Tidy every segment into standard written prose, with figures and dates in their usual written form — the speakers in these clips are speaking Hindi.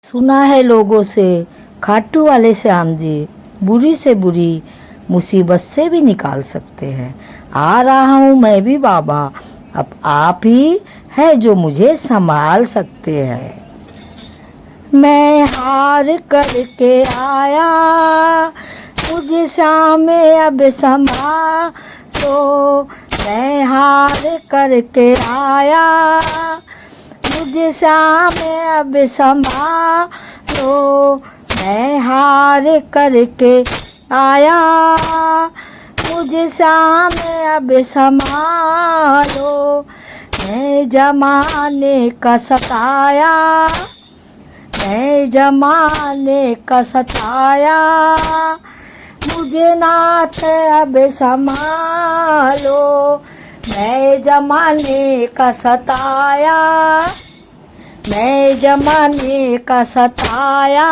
सुना है लोगों से खाटू वाले श्याम जी बुरी से बुरी मुसीबत से भी निकाल सकते हैं। आ रहा हूँ मैं भी बाबा, अब आप ही है जो मुझे संभाल सकते हैं। मैं हार करके आया, मुझे सामने अब संभालो। मैं हार करके आया, मुझे सामने अब संभालो। मैं हार करके आया, मुझे सामने अब संभालो। मैं जमाने का सताया, मैं जमाने का सताया, मुझे नाथ अब संभालो। मैं जमाने का सताया, मैं जमाने का सताया,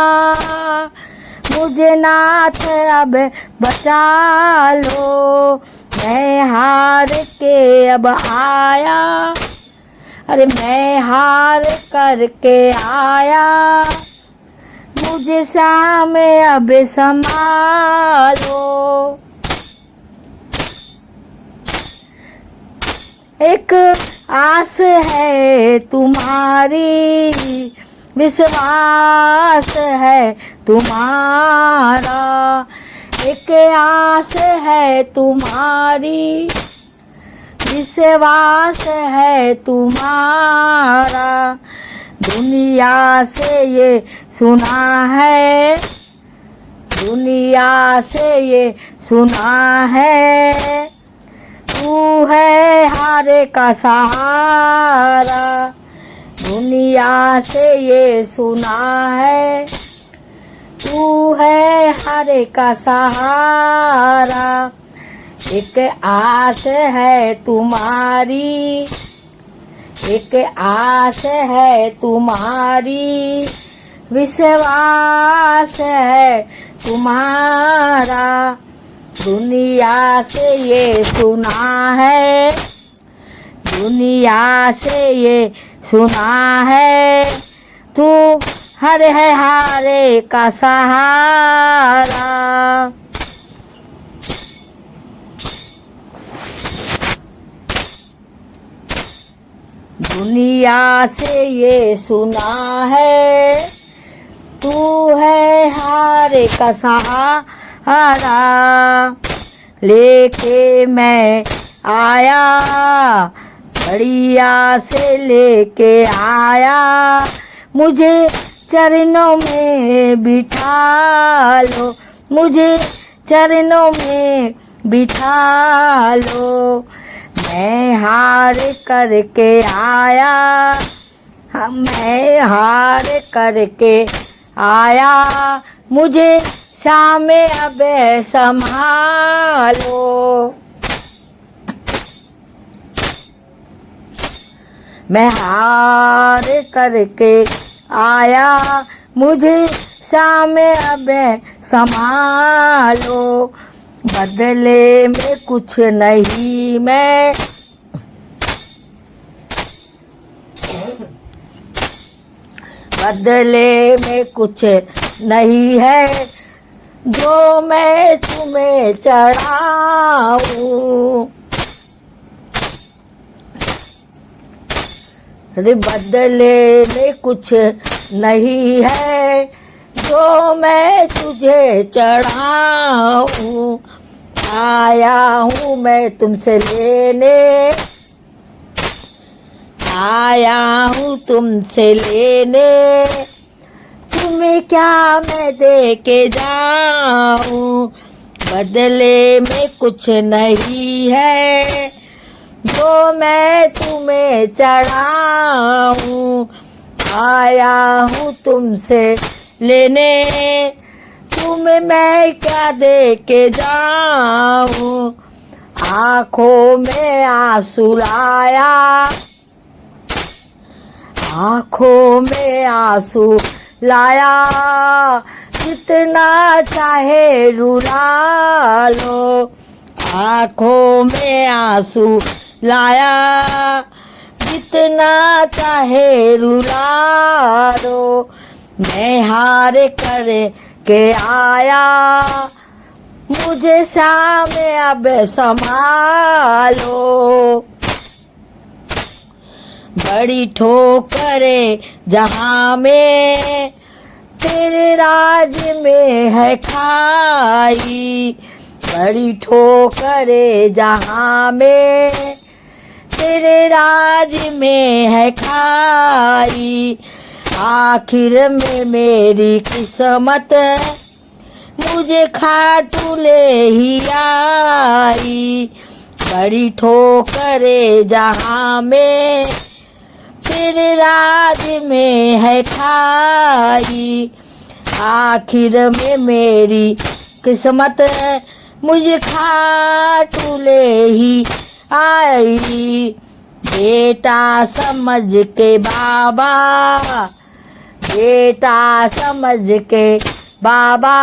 मुझे नाथ अब बचा लो। मैं हार के अब आया, अरे मैं हार करके आया, मुझे सामने अब संभालो। एक आस है तुम्हारी, विश्वास है तुम्हारा। एक आस है तुम्हारी, विश्वास है तुम्हारा। दुनिया से ये सुना है, दुनिया से ये सुना है, तू है हारे का सहारा। दुनिया से ये सुना है, तू है हारे का सहारा। एक आस है तुम्हारी, एक आस है तुम्हारी, विश्वास है तुम्हारा। दुनिया से ये सुना है, दुनिया से ये सुना है, तू हर है हारे का सहारा। दुनिया से ये सुना है, तू है हारे का सहारा। लेके मैं आया, बढ़िया से लेके आया, मुझे चरणों में बिठा लो, मुझे चरणों में बिठा लो। मैं हार करके आया, मैं हार करके आया, मुझे सामने अब संभालो। मैं हार करके आया, मुझे सामने अब संभालो। बदले में कुछ नहीं मैं, बदले में कुछ नहीं है, जो मैं तुम्हें चढ़ाऊं। अरे बदले में कुछ नहीं है, जो मैं तुझे चढ़ाऊं। आया हूँ मैं तुमसे लेने, आया हूँ तुमसे लेने, तुम्हें क्या मैं दे के जाऊं। बदले में कुछ नहीं है, जो मैं तुम्हें चढ़ाऊं। आया हूँ तुमसे लेने, तुम्हें मैं क्या दे के जाऊं। आँखों में आंसू लाया, आँखों में आंसू लाया, जितना चाहे रुला लो। आँखों में आंसू लाया, जितना चाहे रुला दो। मैं हार कर के आया, मुझे सामने अब संभालो। बड़ी ठोकरें जहां में तेरे राज में है खाई, बड़ी ठोकरें जहां में तेरे राज में है खाई। आखिर में मेरी किस्मत मुझे खाटू ले ही आई, बड़ी ठोकरें जहां में तेरे राज में है खाई। आखिर में मेरी किस्मत मुझे खाटू ले ही आई। बेटा समझ के बाबा, बेटा समझ के बाबा,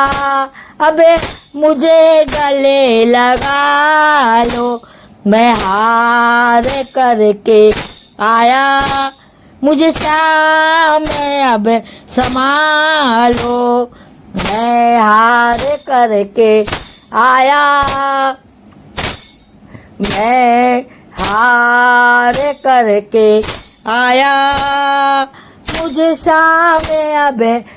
अबे मुझे गले लगा लो। मैं हार करके आया, मुझे सामने अब संभालो। मैं हार करके आया, मैं हार करके आया, मुझे सामने अब